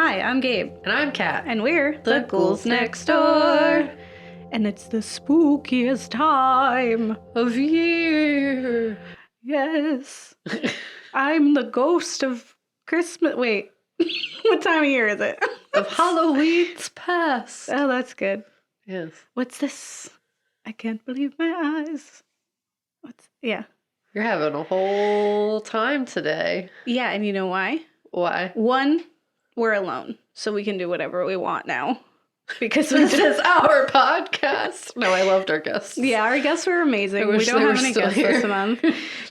Hi, I'm Gabe. And I'm Kat. And we're the Ghouls Next Door. And it's the spookiest time of year. Yes. I'm the ghost of Christmas. Wait, what time of year is it? Of Halloween's past. Oh, that's good. Yes. What's this? I can't believe my eyes. Yeah. You're having a whole time today. Yeah, and you know why? Why? One, we're alone, so we can do whatever we want now. Because this is our podcast. No, I loved our guests. Yeah, our guests were amazing. We don't have any guests this month.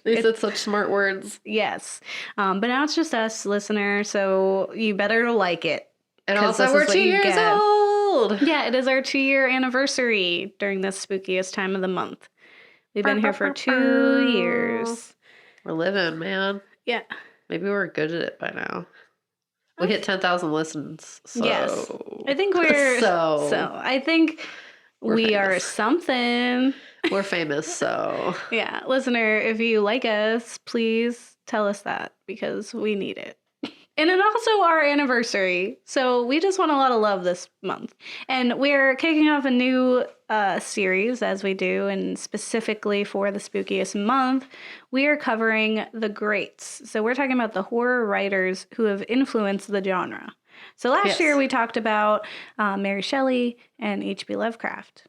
They said such smart words. Yes. But now it's just us, listener, so you better like it. And also, we're 2 years old. Yeah, it is our 2-year anniversary during this spookiest time of the month. We've been here for 2 years. We're living, man. Yeah. Maybe we're good at it by now. We hit 10,000 listens. So. Yes. I think we're... So I think we are something. We're famous, so... Yeah. Listener, if you like us, please tell us that because we need it. And it's also our anniversary, so we just want a lot of love this month. And we're kicking off a new series, as we do, and specifically for the spookiest month, we are covering the greats. So we're talking about the horror writers who have influenced the genre. So last year we talked about Mary Shelley and H.P. Lovecraft.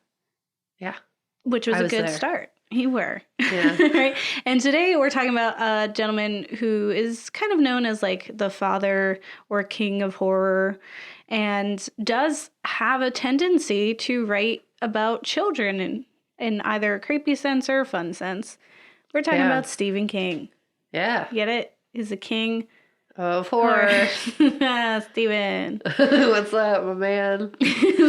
Yeah. Which was a good start. You were. Yeah. Right? And today we're talking about a gentleman who is kind of known as like the father or king of horror and does have a tendency to write about children in either a creepy sense or a fun sense. We're talking about Stephen King. Yeah. Get it? He's a king of horror. Steven. What's up, my man?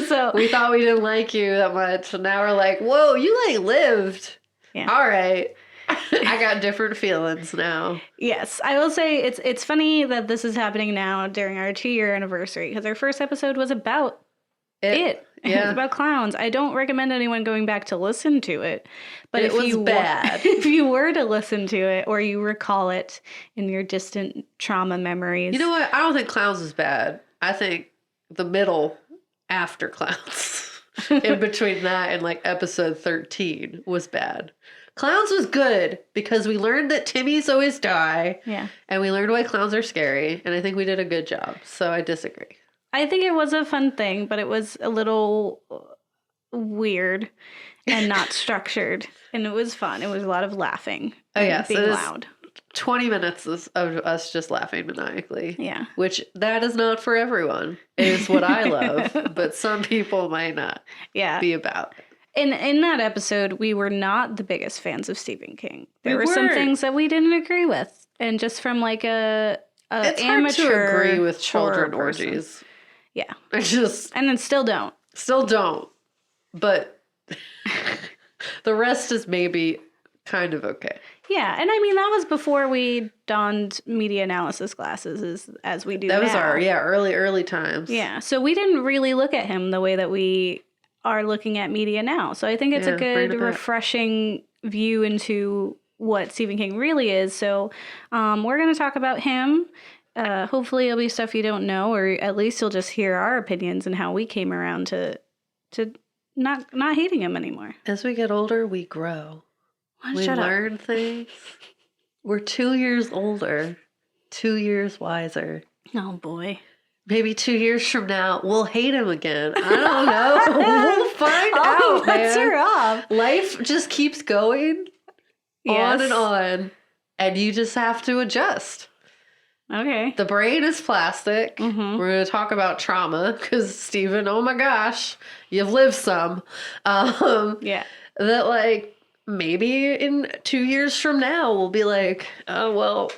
So we thought we didn't like you that much, and now we're like, whoa, you like lived. Yeah. All right. I got different feelings now. Yes. I will say it's funny that this is happening now during our 2-year anniversary because our first episode was about it. Yeah. It was about clowns. I don't recommend anyone going back to listen to it. But it was bad. If you were to listen to it or you recall it in your distant trauma memories. You know what? I don't think clowns is bad. I think the middle after clowns. In between that and like episode 13 was bad. Clowns was good because we learned that Timmies always die. Yeah. And we learned why clowns are scary. And I think we did a good job. So I disagree. I think it was a fun thing, but it was a little weird and not structured. And it was fun. It was a lot of laughing. And being loud. 20 minutes of us just laughing maniacally. Yeah. Which that is not for everyone. It is what I love, but some people might not be about. In that episode, we were not the biggest fans of Stephen King. There were some things that we didn't agree with. And just from like it's amateur hard to agree with children orgies. Yeah. And then still don't. Still don't. But the rest is maybe kind of okay. Yeah, and I mean, that was before we donned media analysis glasses as we do now. That was our, early times. Yeah, so we didn't really look at him the way that we are looking at media now. So I think it's a good, refreshing view into what Stephen King really is. So we're going to talk about him. Hopefully it'll be stuff you don't know, or at least you'll just hear our opinions and how we came around to not hating him anymore. As we get older, we grow. We learn things. We're 2 years older, 2 years wiser. Oh, boy. Maybe 2 years from now, we'll hate him again. I don't know. We'll find out, that's man. rough. Life just keeps going on and on, and you just have to adjust. Okay. The brain is plastic. Mm-hmm. We're going to talk about trauma, because, Stephen, oh my gosh, you've lived some. That, like... Maybe in 2 years from now, we'll be like, oh, well,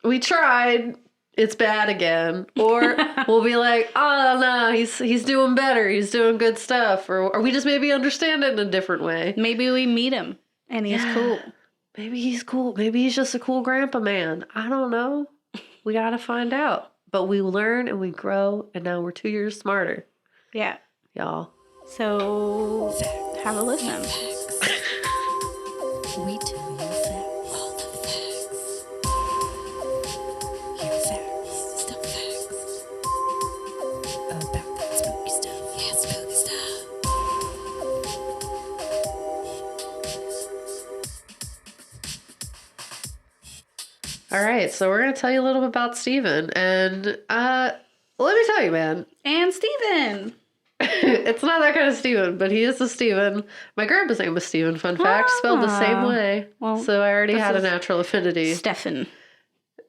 we tried. It's bad again. Or we'll be like, oh, no, he's doing better. He's doing good stuff. Or we just maybe understand it in a different way. Maybe we meet him and he's cool. Maybe he's cool. Maybe he's just a cool grandpa man. I don't know. We got to find out. But we learn and we grow. And now we're 2 years smarter. Yeah. Y'all. So have a listen. We tell you facts. All the facts. Hear facts. Still facts. All right, so we're going to tell you a little bit about Steven. And let me tell you, man. And Steven. It's not that kind of Steven, but he is a Steven. My grandpa's name was Steven, fun fact. Spelled the same way. Well, so I already had a natural affinity. Stefan.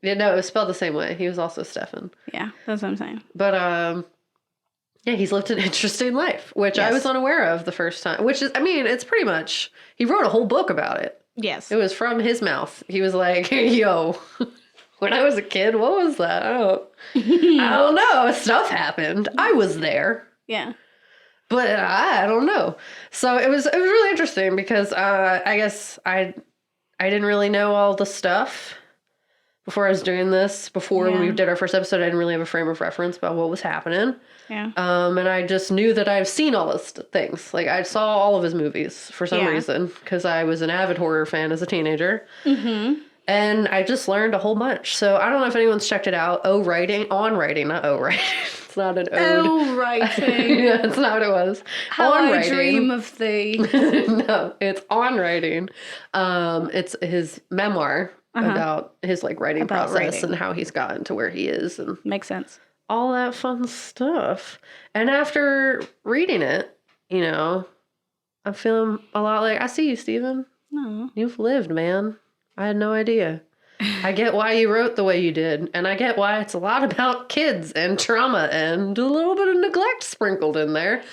Yeah, no, it was spelled the same way. He was also Stefan. Yeah, that's what I'm saying. But, yeah, he's lived an interesting life, which I was unaware of the first time. Which is, I mean, it's pretty much, he wrote a whole book about it. Yes. It was from his mouth. He was like, yo, when I was a kid, what was that? I don't know. Stuff happened. I was there. Yeah. But I don't know. So it was really interesting because I guess I didn't really know all the stuff before I was doing this. Before we did our first episode, I didn't really have a frame of reference about what was happening. Yeah. And I just knew that I've seen all those things. Like, I saw all of his movies for some reason because I was an avid horror fan as a teenager. Mm-hmm. And I just learned a whole bunch. So I don't know if anyone's checked it out. On writing, not writing. It's not an ode. Oh, writing. Yeah, that's not what it was. How on I writing. dream of thee. No, it's on writing. It's his memoir about his like writing process and how he's gotten to where he is and makes sense. All that fun stuff. And after reading it, you know, I'm feeling a lot like, I see you, Steven. No. You've lived, man. I had no idea. I get why you wrote the way you did. And I get why it's a lot about kids and trauma and a little bit of neglect sprinkled in there.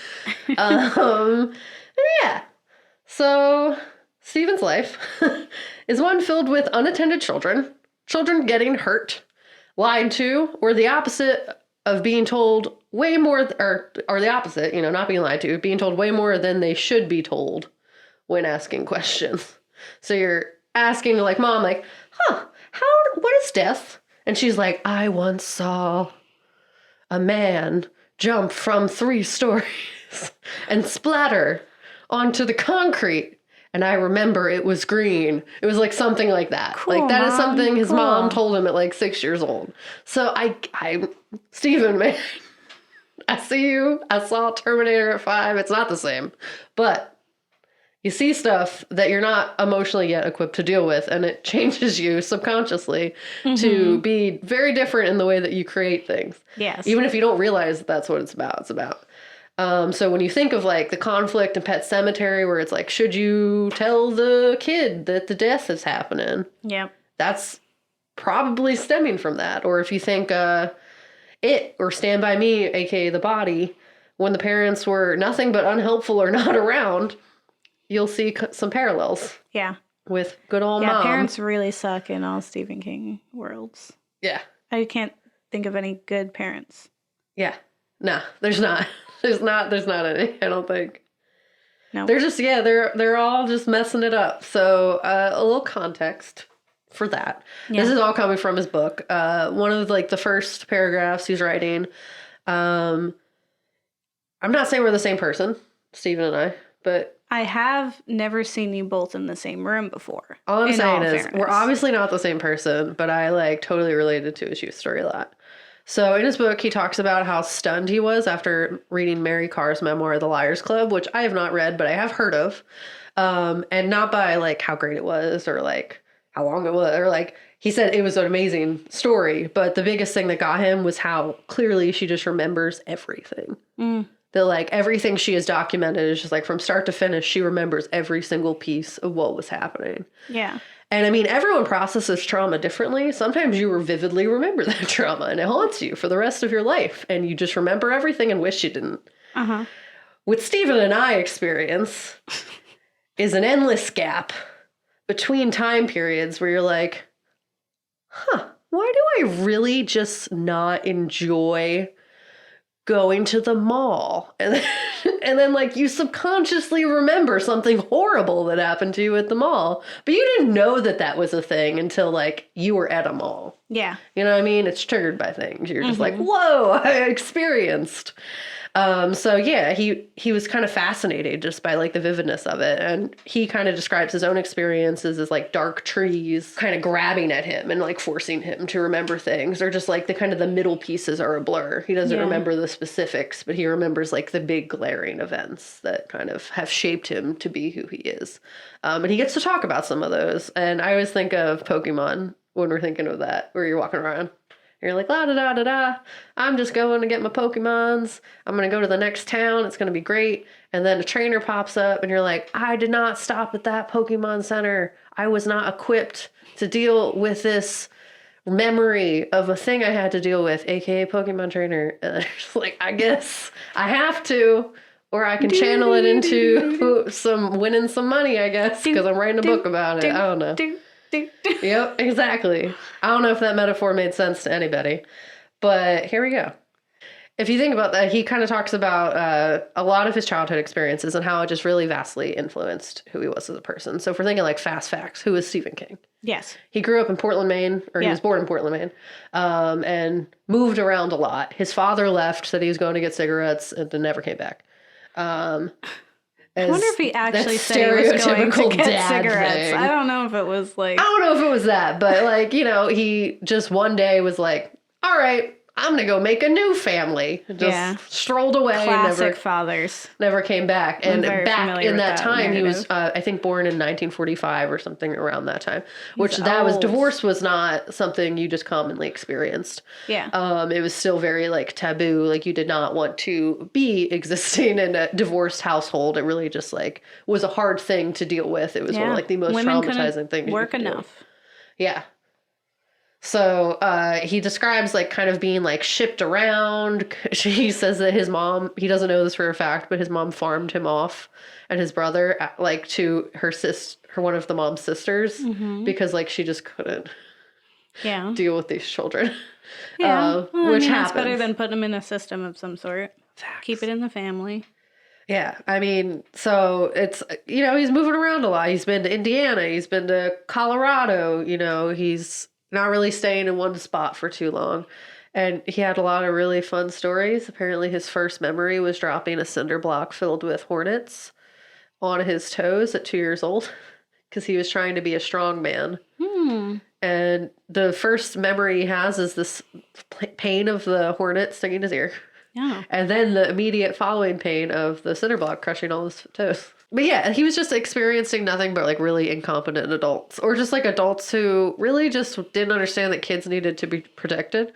Yeah. So Steven's life is one filled with unattended children getting hurt, lied to, or the opposite of being told way more, or the opposite, you know, not being lied to, being told way more than they should be told when asking questions. So you're asking, like, Mom, like, what is death? And she's like, I once saw a man jump from 3 stories and splatter onto the concrete. And I remember it was green. It was like something like that. Cool, like that is something his cool. mom told him at like 6 years old. So I Steven, man, I see you. I saw Terminator at 5. It's not the same. But you see stuff that you're not emotionally yet equipped to deal with, and it changes you subconsciously to be very different in the way that you create things. Yes. Even if you don't realize that that's what it's about. So when you think of like the conflict in Pet Semetary where it's like, should you tell the kid that the death is happening? Yep. That's probably stemming from that. Or if you think It or Stand By Me, aka The Body, when the parents were nothing but unhelpful or not around, you'll see some parallels. Yeah. With good old mom. Yeah, parents really suck in all Stephen King worlds. Yeah. I can't think of any good parents. Yeah. No, there's not. There's not any, I don't think. No. They're just, they're all just messing it up. So a little context for that. Yeah. This is all coming from his book. One of like the first paragraphs he's writing. I'm not saying we're the same person, Steven and I, but I have never seen you both in the same room before. All I'm saying is we're obviously not the same person, but I like totally related to his youth story a lot. So in his book, he talks about how stunned he was after reading Mary Carr's memoir, The Liars Club, which I have not read, but I have heard of. And not by like how great it was or like how long it was, or like he said it was an amazing story. But the biggest thing that got him was how clearly she just remembers everything. That like everything she has documented is just like from start to finish, she remembers every single piece of what was happening. Yeah. And I mean, everyone processes trauma differently. Sometimes you vividly remember that trauma and it haunts you for the rest of your life. And you just remember everything and wish you didn't. Uh-huh. What Steven and I experience is an endless gap between time periods where you're like, why do I really just not enjoy going to the mall? And then like you subconsciously remember something horrible that happened to you at the mall, but you didn't know that that was a thing until like you were at a mall. Yeah. You know what I mean? It's triggered by things. You're just like, whoa, I experienced. So yeah, he was kind of fascinated just by like the vividness of it. And he kind of describes his own experiences as like dark trees kind of grabbing at him and like forcing him to remember things, or just like the kind of the middle pieces are a blur. He doesn't remember the specifics, but he remembers like the big glaring events that kind of have shaped him to be who he is. And he gets to talk about some of those. And I always think of Pokemon when we're thinking of that, where you're walking around. You're like, la da da da da. I'm just going to get my Pokemons. I'm going to go to the next town. It's going to be great. And then a trainer pops up and you're like, I did not stop at that Pokemon Center. I was not equipped to deal with this memory of a thing I had to deal with, aka Pokemon trainer. And like, I guess I have to, or I can channel it into winning some money, I guess, because I'm writing a book about it. I don't know. Yep, exactly. I don't know if that metaphor made sense to anybody, but here we go. If you think about that, he kind of talks about a lot of his childhood experiences and how it just really vastly influenced who he was as a person. So if we're thinking like fast facts, who is Stephen King? Yes. He grew up in Portland, Maine, or he was born in Portland, Maine, and moved around a lot. His father left, said he was going to get cigarettes, and then never came back. I wonder if he actually said he was going to get cigarettes. Thing. I don't know if it was like... I don't know if it was that, but like, you know, he just one day was like, all right, I'm going to go make a new family. Just strolled away. Classic fathers. Never came back. And back in that time, he was, I think, born in 1945 or something around that time. Divorce was not something you just commonly experienced. Yeah. It was still very, like, taboo. Like, you did not want to be existing in a divorced household. It really just, like, was a hard thing to deal with. It was one of, like, the most traumatizing things. Work enough. Yeah. So he describes like kind of being like shipped around. He says that his mom, he doesn't know this for a fact, but his mom farmed him off and his brother like to her one of the mom's sisters because like she just couldn't deal with these children. Yeah. Which happens. It's better than putting them in a system of some sort. Facts. Keep it in the family. Yeah, I mean, so it's, you know, he's moving around a lot. He's been to Indiana. He's been to Colorado. You know, he's not really staying in one spot for too long. And he had a lot of really fun stories. Apparently his first memory was dropping a cinder block filled with hornets on his toes at 2 years old because he was trying to be a strong man. And the first memory he has is this pain of the hornet stinging his ear. Yeah. And then the immediate following pain of the cinder block crushing all his toes. But yeah, he was just experiencing nothing but like really incompetent adults or just like adults who really just didn't understand that kids needed to be protected.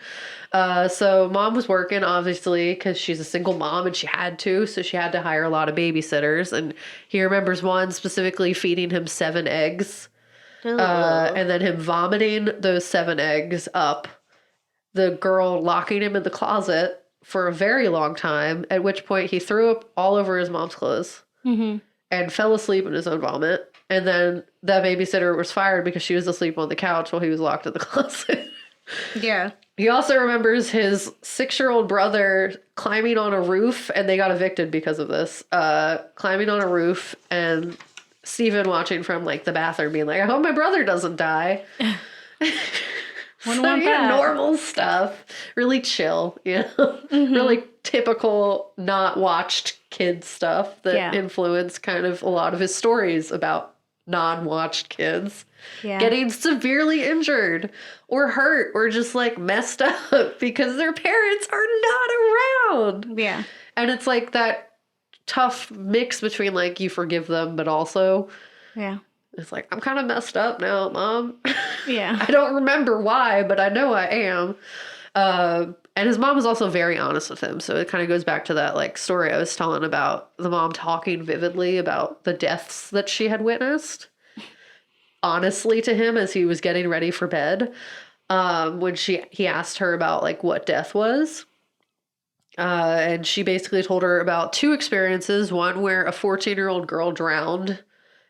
So mom was working obviously because she's a single mom and she had to. So she had to hire a lot of babysitters. And he remembers one specifically feeding him 7 eggs and then him vomiting those 7 eggs up. The girl locking him in the closet for a very long time, at which point he threw up all over his mom's clothes. And fell asleep in his own vomit. And then that babysitter was fired because she was asleep on the couch while he was locked in the closet. Yeah. He also remembers his 6-year-old brother climbing on a roof, and they got evicted because of this. Climbing on a roof, and Steven watching from like the bathroom being like, I hope my brother doesn't die. Normal stuff. Really chill, you know? Really typical not watched kid stuff that influenced kind of a lot of his stories about non-watched kids getting severely injured or hurt or just like messed up because their parents are not around. Yeah. And it's like that tough mix between like you forgive them but also it's like, I'm kind of messed up now, Mom. Yeah. I don't remember why, but I know I am. And his mom was also very honest with him. So it kind of goes back to that like story I was telling about the mom talking vividly about the deaths that she had witnessed. Honestly to him as he was getting ready for bed. When he asked her about like what death was. And she basically told her about 2 experiences. One where a 14-year-old girl drowned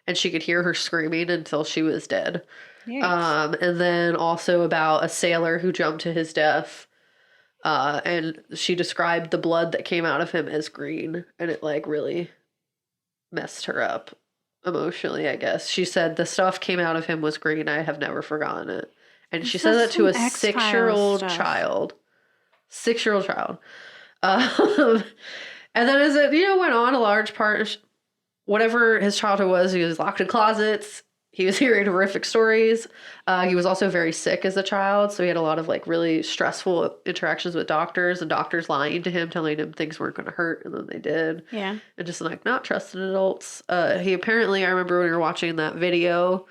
and she could hear her screaming until she was dead. And then also about a sailor who jumped to his death. And she described the blood that came out of him as green. And it like really messed her up emotionally, I guess. She said the stuff came out of him was green. I have never forgotten it. And she said that to a 6-year-old child. 6-year-old child. And then as it, went on, a large part, whatever his childhood was, he was locked in closets. He was hearing horrific stories. He was also very sick as a child, so he had a lot of like really stressful interactions with doctors and doctors lying to him, telling him things weren't going to hurt, and then they did. Yeah. And just like not trusting adults. He apparently, I remember when we were watching that video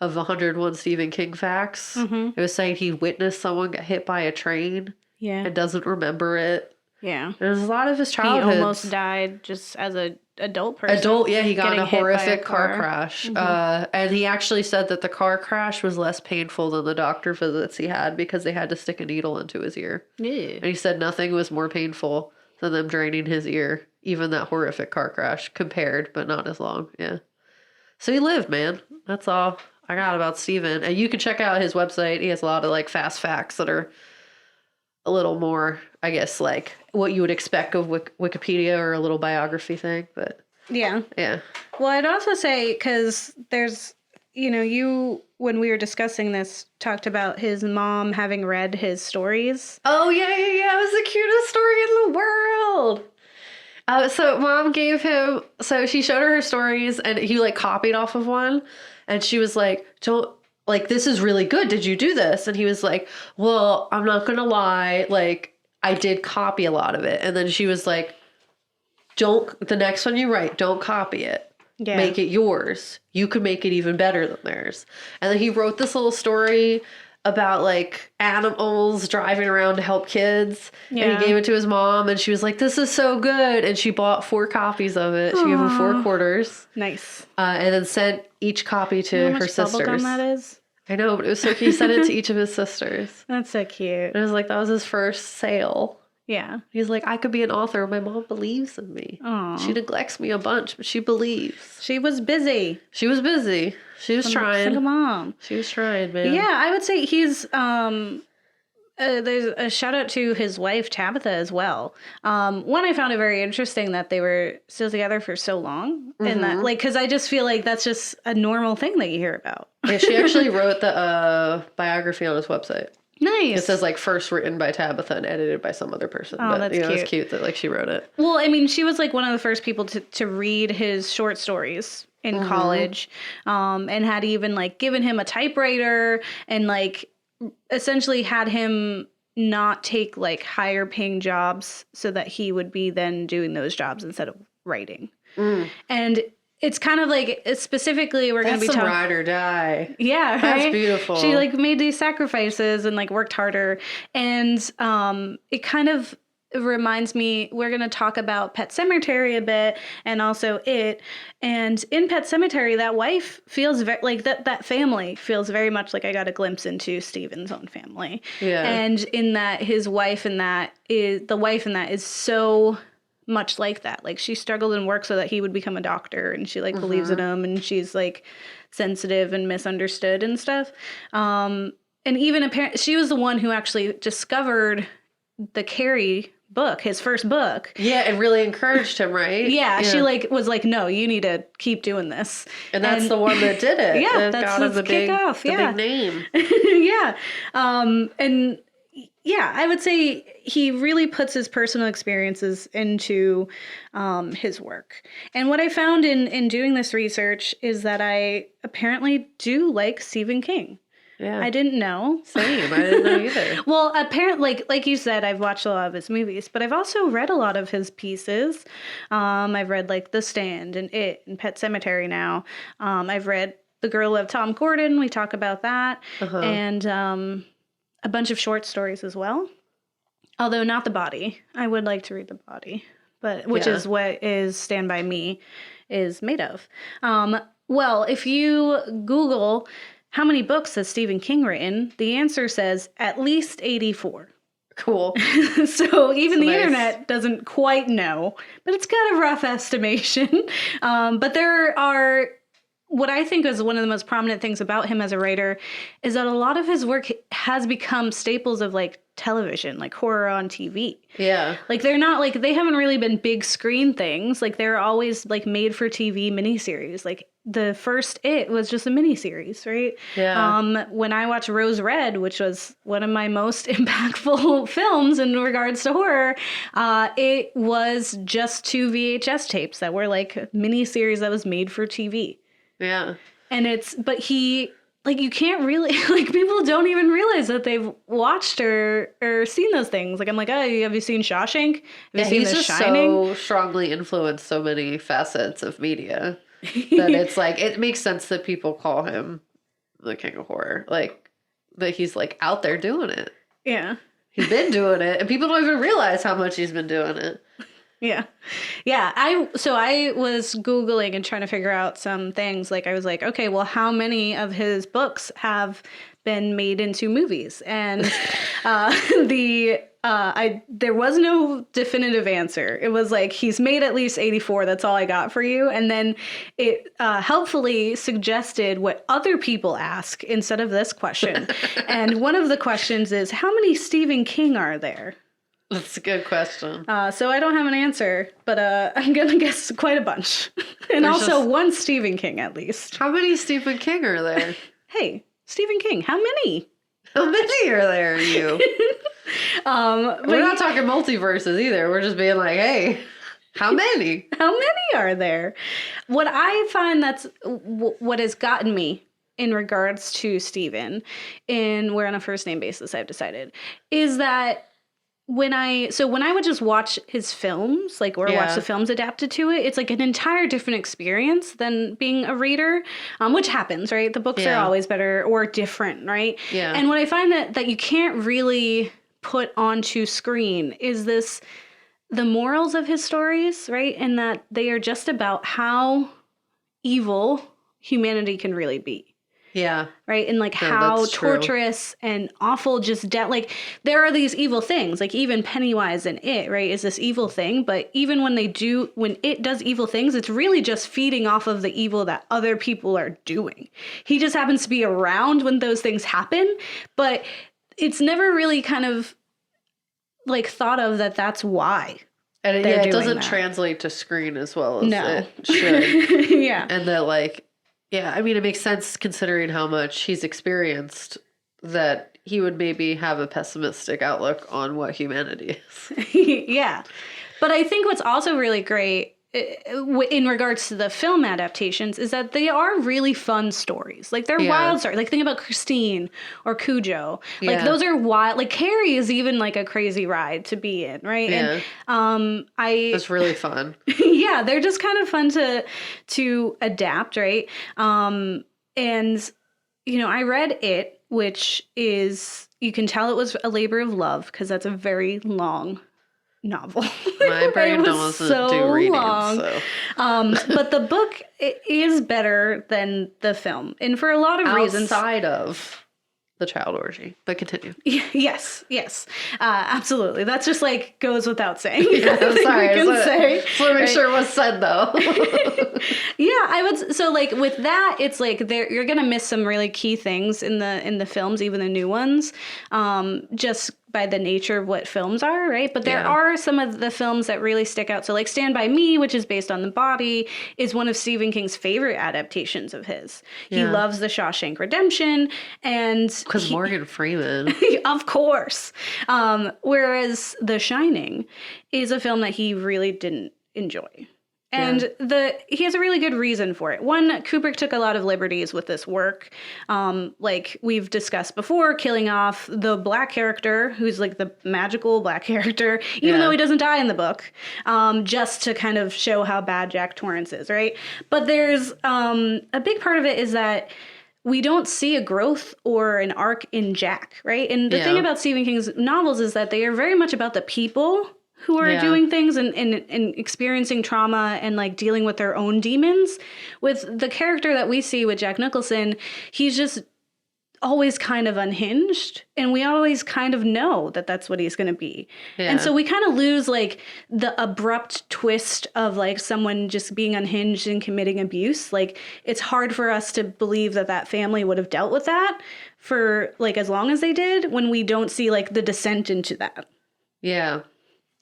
of 101 Stephen King facts. Mm-hmm. It was saying he witnessed someone get hit by a train Yeah. and doesn't remember it. Yeah. There's a lot of his childhood. He almost died just as a adult person. Yeah, he got in a getting hit by horrific a car crash. And he actually said that the car crash was less painful than the doctor visits he had because they had to stick a needle into his ear. Yeah. And he said nothing was more painful than them draining his ear, even that horrific car crash compared, but not as long. Yeah. So he lived, man. That's all I got about Steven. And you can check out his website. He has a lot of like fast facts that are a little more, I guess, like what you would expect of Wikipedia or a little biography thing. But Yeah. yeah. Well, I'd also say, because there's, you, when we were discussing this, talked about his mom having read his stories. Oh, yeah. It was the cutest story in the world. So mom gave him, so she showed her stories and he like copied off of one. And she was like, this is really good. Did you do this? And he was like, well, I'm not going to lie. Like, I did copy a lot of it. And then she was like, the next one you write, don't copy it. Yeah. Make it yours. You could make it even better than theirs. And then he wrote this little story about like animals driving around to help kids. Yeah. And he gave it to his mom and she was like, this is so good. And she bought 4 copies of it. She gave him 4 quarters. Nice. And then sent each copy to her sisters. Bubblegum that is? I know, but it was so cute. He sent it to each of his sisters. That's so cute. And it was like, that was his first sale. Yeah. He's like, I could be an author. My mom believes in me. Aww. She neglects me a bunch, but she believes. She was busy. She was trying. Single mom. She was trying, man. Yeah, I would say he's, there's a shout out to his wife, Tabitha, as well. One, I found it very interesting that they were still together for so long. Mm-hmm. And that, like, because I just feel like that's just a normal thing that you hear about. Yeah, she actually wrote the biography on his website. Nice. It says like first written by Tabitha and edited by some other person. Oh, that's cute. It's cute that like she wrote it. Well, I mean, she was like one of the first people to read his short stories in college, and had even like given him a typewriter and like essentially had him not take like higher paying jobs so that he would be then doing those jobs instead of writing. And it's kind of like, specifically, we're going to be talking. That's some ride or die. Yeah, right? That's beautiful. She like made these sacrifices and like worked harder. And it kind of reminds me, we're going to talk about Pet Semetary a bit and also it. And in Pet Semetary, that wife feels like that family feels very much like I got a glimpse into Steven's own family. Yeah. And in that, his wife in that is so much like that. Like, she struggled in work so that he would become a doctor, and she like believes in him, and she's like sensitive and misunderstood and stuff. And even apparently she was the one who actually discovered the Carrie book, his first book. Yeah, and really encouraged him, right? Yeah, she like was like, no, you need to keep doing this. And that's the one that did it. Yeah, that's got him the big name. Yeah. And yeah, I would say he really puts his personal experiences into his work. And what I found in doing this research is that I apparently do like Stephen King. Yeah. I didn't know. Same. I didn't know either. Well, apparently, like you said, I've watched a lot of his movies, but I've also read a lot of his pieces. I've read like The Stand and It and Pet Semetary now. I've read The Girl of Tom Gordon. We talk about that. And a bunch of short stories as well. Although not The Body. I would like to read The Body, which is what is Stand By Me is made of. Well, if you Google how many books has Stephen King written, the answer says at least 84. Cool. So even the internet doesn't quite know, but it's got a rough estimation. But there are, what I think is one of the most prominent things about him as a writer is that a lot of his work has become staples of like television, like horror on TV. Yeah. Like they're not like, they haven't really been big screen things. Like they're always like made for TV miniseries. Like the first It was just a miniseries, right? Yeah. When I watched Rose Red, which was one of my most impactful films in regards to horror, it was just 2 VHS tapes that were like a miniseries that was made for TV. Yeah. And like, you can't really, like, people don't even realize that they've watched or seen those things. Like, I'm like, oh, have you seen Shawshank? Have you seen The Shining? So strongly influenced so many facets of media that it's like, it makes sense that people call him the king of horror. Like, that he's, like, out there doing it. Yeah. He's been doing it, and people don't even realize how much he's been doing it. Yeah. Yeah. I was Googling and trying to figure out some things. Like, I was like, okay, well, how many of his books have been made into movies? And there was no definitive answer. It was like, he's made at least 84. That's all I got for you. And then it helpfully suggested what other people ask instead of this question. And one of the questions is, how many Stephen King are there? That's a good question. So I don't have an answer, but I'm going to guess quite a bunch. And There's also just... one Stephen King, at least. How many Stephen King are there? Hey, Stephen King, how many? How many are there, you? We're not talking multiverses either. We're just being like, hey, how many? How many are there? What I find that's what has gotten me in regards to Stephen, and we're on a first name basis, I've decided, is that when I would just watch his films, like, or watch the films adapted to it, it's like an entire different experience than being a reader, which happens, right? The books are always better or different, right? Yeah. And what I find that you can't really put onto screen is the morals of his stories, right? And that they are just about how evil humanity can really be. Yeah. Right. And like how torturous and awful just like there are these evil things, like even Pennywise and It, right, is this evil thing. But even when it does evil things, it's really just feeding off of the evil that other people are doing. He just happens to be around when those things happen. But it's never really kind of like thought of that's why. And it doesn't translate to screen as well as it should. Yeah. And that, like, yeah, I mean, it makes sense considering how much he's experienced that he would maybe have a pessimistic outlook on what humanity is. Yeah. But I think what's also really great in regards to the film adaptations is that they are really fun stories. Like, they're wild stories. Like, think about Christine or Cujo. Like, those are wild. Like, Carrie is even like a crazy ride to be in, right? Yeah. And it's really fun. Yeah, they're just kind of fun to adapt, right? And I read It, which is, you can tell it was a labor of love because that's a very long novel. My brain doesn't do reading, so. But the book is better than the film, and for a lot of reasons. Outside of the child orgy, but continue. Yes, absolutely. That's just like goes without saying. Yeah, I'm sorry. I just want to make sure it was said though. Yeah, I would. So like with that, it's like you're gonna miss some really key things in the films, even the new ones, just by the nature of what films are, right? But there are some of the films that really stick out. So like Stand By Me, which is based on the body, is one of Stephen King's favorite adaptations of his. He loves The Shawshank Redemption, and because Morgan Freeman, of course. Whereas The Shining is a film that he really didn't enjoy. And he has a really good reason for it. One, Kubrick took a lot of liberties with this work. Like we've discussed before, killing off the black character, who's like the magical black character, even though he doesn't die in the book, just to kind of show how bad Jack Torrance is, right? But there's a big part of it is that we don't see a growth or an arc in Jack, right? And the thing about Stephen King's novels is that they are very much about the people who are doing things and experiencing trauma and like dealing with their own demons. With the character that we see with Jack Nicholson, he's just always kind of unhinged, and we always kind of know that that's what he's going to be. And so we kind of lose like the abrupt twist of like someone just being unhinged and committing abuse. Like it's hard for us to believe that family would have dealt with that for like as long as they did, when we don't see like the descent into that. Yeah.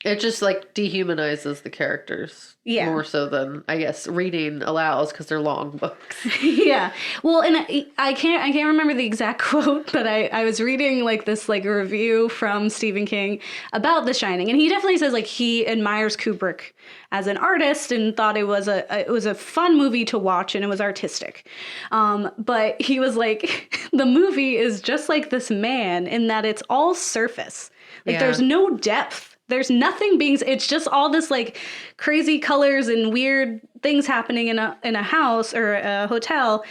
It just like dehumanizes the characters more so than I guess reading allows, because they're long books. Yeah. Well, and I can't remember the exact quote, but I was reading like this like review from Stephen King about The Shining, and he definitely says like he admires Kubrick as an artist and thought it was a fun movie to watch and it was artistic. But he was like, the movie is just like this man in that it's all surface. Like there's no depth. There's nothing it's just all this like crazy colors and weird things happening in a house or a hotel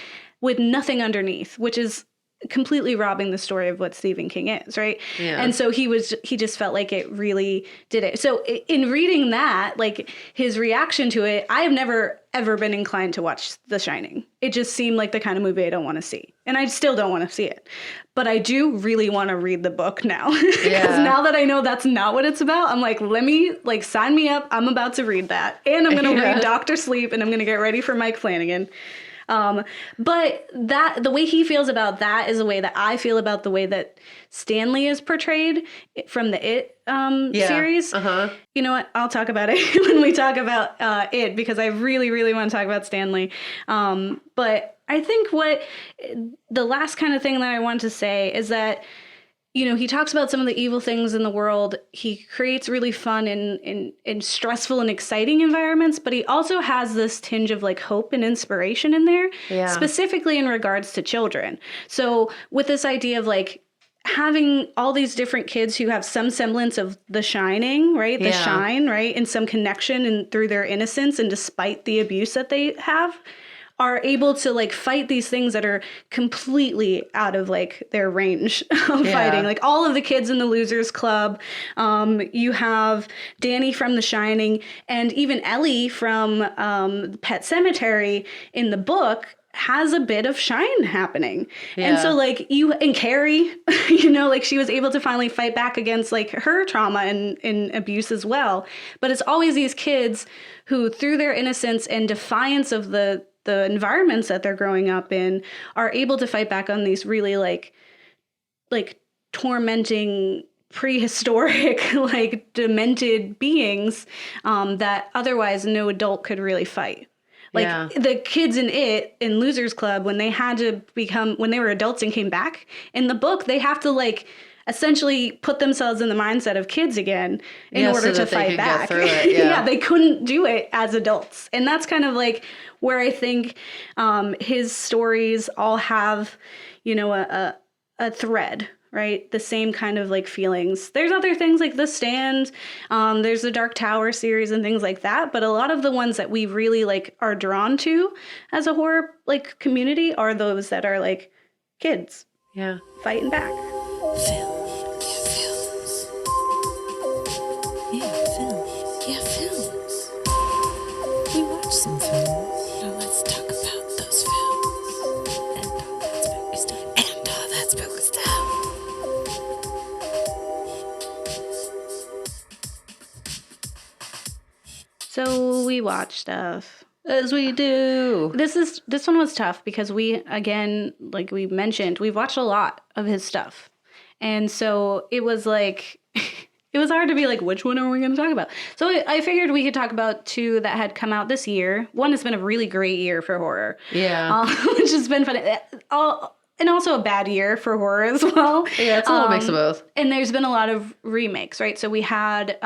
with nothing underneath, which is completely robbing the story of what Stephen King is, right? Yeah. And so he just felt like it really did it. So in reading that, like his reaction to it, I have never ever been inclined to watch The Shining. It just seemed like the kind of movie I don't want to see. And I still don't want to see it. But I do really want to read the book now. Because now that I know that's not what it's about, I'm like, sign me up. I'm about to read that. And I'm going to read Dr. Sleep, and I'm going to get ready for Mike Flanagan. But the way he feels about that is the way that I feel about the way that Stanley is portrayed from the It series. You know what? I'll talk about it when we talk about It, because I really, really want to talk about Stanley. But I think the last kind of thing that I want to say is that, he talks about some of the evil things in the world. He creates really fun and stressful and exciting environments, but he also has this tinge of like hope and inspiration in there, specifically in regards to children. So with this idea of like having all these different kids who have some semblance of the shining, right? The shine, right? And some connection and through their innocence and despite the abuse that they have, are able to like fight these things that are completely out of like their range of fighting. Like all of the kids in the Losers Club, you have Danny from The Shining, and even Ellie from Pet Semetary in the book has a bit of shine happening. And so like and Carrie, like she was able to finally fight back against like her trauma and abuse as well. But it's always these kids who, through their innocence and defiance of the environments that they're growing up in, are able to fight back on these really like tormenting prehistoric like demented beings that otherwise no adult could really fight. Like the kids in Losers Club, when they were adults and came back in the book, they have to like essentially put themselves in the mindset of kids again in order to fight back. They couldn't do it as adults. And that's kind of like where I think his stories all have, a thread, right? The same kind of like feelings. There's other things like The Stand, there's the Dark Tower series and things like that. But a lot of the ones that we really like are drawn to as a horror like community are those that are like kids fighting back. Films. We watch some films. Now let's talk about those films. And all that spooky stuff. So we watch stuff. As we do. This one was tough because we, again, like we mentioned, we've watched a lot of his stuff. And so it was like, it was hard to be like, which one are we going to talk about? So I figured we could talk about two that had come out this year. One has been a really great year for horror. Which has been fun. And also a bad year for horror as well. Yeah, it's a little mix of both. And there's been a lot of remakes, right? So we had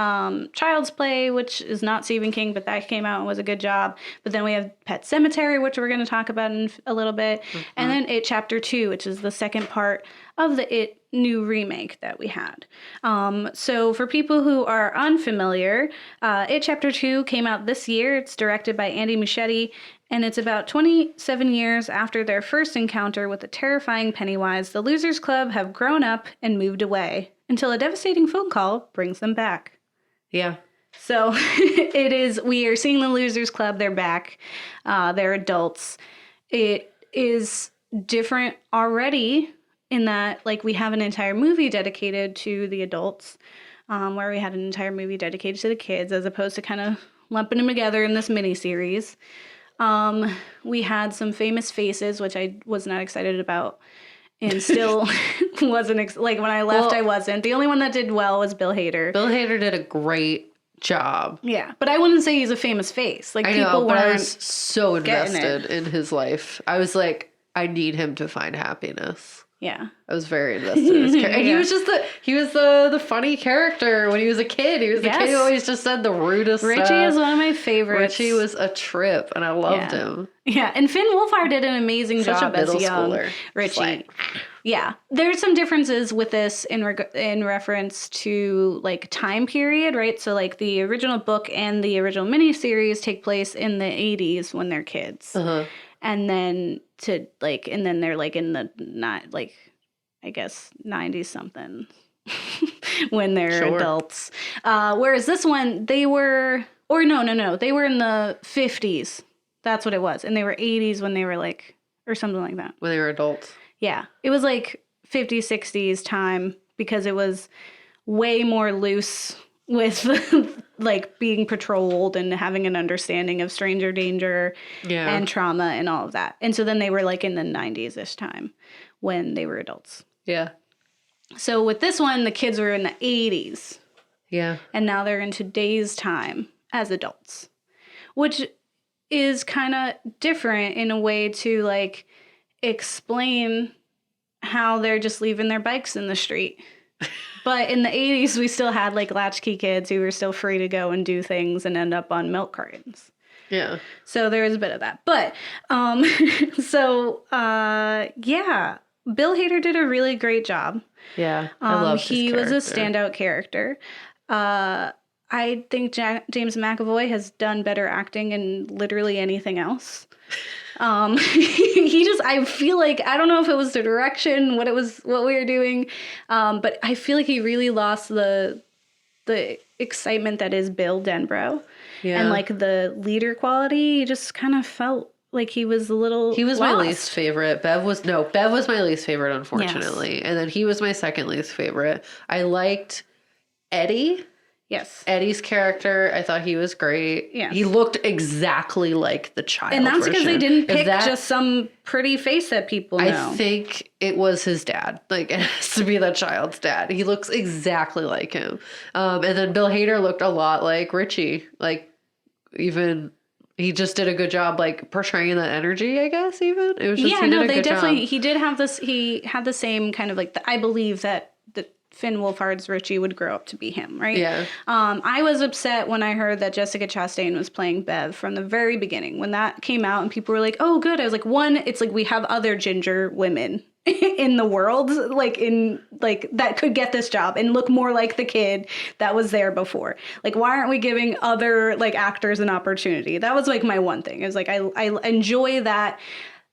Child's Play, which is not Stephen King, but that came out and was a good job. But then we have Pet Semetary, which we're going to talk about in a little bit. And then It Chapter 2, which is the second part of the It new remake that we had. So for people who are unfamiliar, It Chapter 2 came out this year. It's directed by Andy Muschietti, and it's about 27 years after their first encounter with the terrifying Pennywise. The Losers Club have grown up and moved away until a devastating phone call brings them back. Yeah. So we are seeing the Losers Club. They're back. They're adults. It is different already in that, like, we have an entire movie dedicated to the adults, where we had an entire movie dedicated to the kids, as opposed to kind of lumping them together in this mini-series. We had some famous faces, which I was not excited about, and still wasn't, like, when I left, I wasn't. The only one that did well was Bill Hader. Bill Hader did a great job. Yeah, but I wouldn't say he's a famous face. Like, people I weren't was so invested in his life. I was like, I need him to find happiness. Yeah. I was very invested in his character. And he was the funny character when he was a kid. He was the kid who always just said the rudest Richie stuff. is one of my favorites. Richie was a trip, and I loved him. Yeah, and Finn Wolfhard did an amazing job as young schooler. Richie. Yeah, there's some differences with this in reference to, like, time period, right? So, like, the original book and the original miniseries take place in the 80s when they're kids. And then to like, and then they're like in the not like, I guess 90 something when they're adults. Whereas this one, they were, or no, they were in the 50s. That's what it was. And they were 80s when they were like, or something like that. When they were adults. Yeah. It was like 50s, 60s time because it was way more loose with like being patrolled and having an understanding of stranger danger and trauma and all of that. And so then they were like in the 90s-ish time when they were adults. Yeah. So with this one, the kids were in the 80s. Yeah. And now they're in today's time as adults, which is kind of different in a way to like explain how they're just leaving their bikes in the street. But in the 80s, we still had like latchkey kids who were still free to go and do things and end up on milk cartons. Yeah. So there was a bit of that. But yeah, Bill Hader did a really great job. Yeah. I love he was a standout character. I think James McAvoy has done better acting in literally anything else. I feel like, I don't know if it was the direction, what we were doing. But I feel like he really lost the excitement that is Bill Denbrough. Yeah. And like the leader quality, he just kind of felt like he was a little He was lost. my least favorite. Bev was my least favorite, unfortunately. Yes. And then he was my second least favorite. I liked Eddie. Yes. Eddie's character, I thought he was great. Yes. He looked exactly like the child And that's because version. they didn't pick just some pretty face that people know. I think it was his dad. Like, it has to be that child's dad. He looks exactly like him. And then Bill Hader looked a lot like Richie. Like, even... He just did a good job, like, portraying that energy, I guess, even. It was just, he did have this, he had the same kind of, like, I believe that Finn Wolfhard's Richie would grow up to be him, right? Yeah. I was upset when I heard that Jessica Chastain was playing Bev from the very beginning. When that came out and people were like, oh, good. I was like, one, it's like we have other ginger women in the world, that could get this job and look more like the kid that was there before. Like, why aren't we giving other, like, actors an opportunity? That was, like, my one thing. It was like, I enjoy that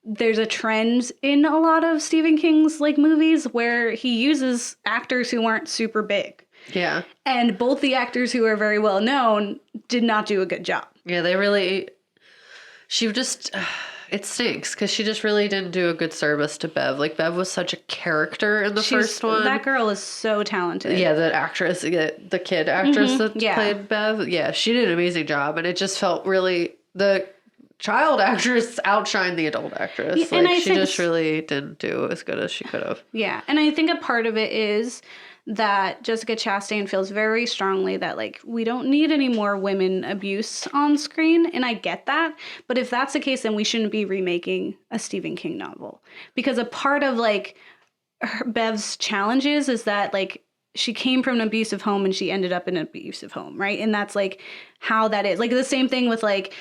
there's a trend in a lot of Stephen King's, like, movies where he uses actors who aren't super big. Yeah. And both the actors who are very well known did not do a good job. Yeah, she just... It stinks because she just really didn't do a good service to Bev. Like, Bev was such a character in the first one. That girl is so talented. Yeah, the actress, the kid actress that played Bev. Yeah, she did an amazing job. And it just felt really... The child actress outshined the adult actress. Yeah, like, she just really didn't do as good as she could have. Yeah, and I think a part of it is that Jessica Chastain feels very strongly that, like, we don't need any more women abuse on screen, and I get that. But if that's the case, then we shouldn't be remaking a Stephen King novel. Because a part of, like, Bev's challenges is that, like, she came from an abusive home and she ended up in an abusive home, right? And that's, like, how that is. Like, the same thing with, like,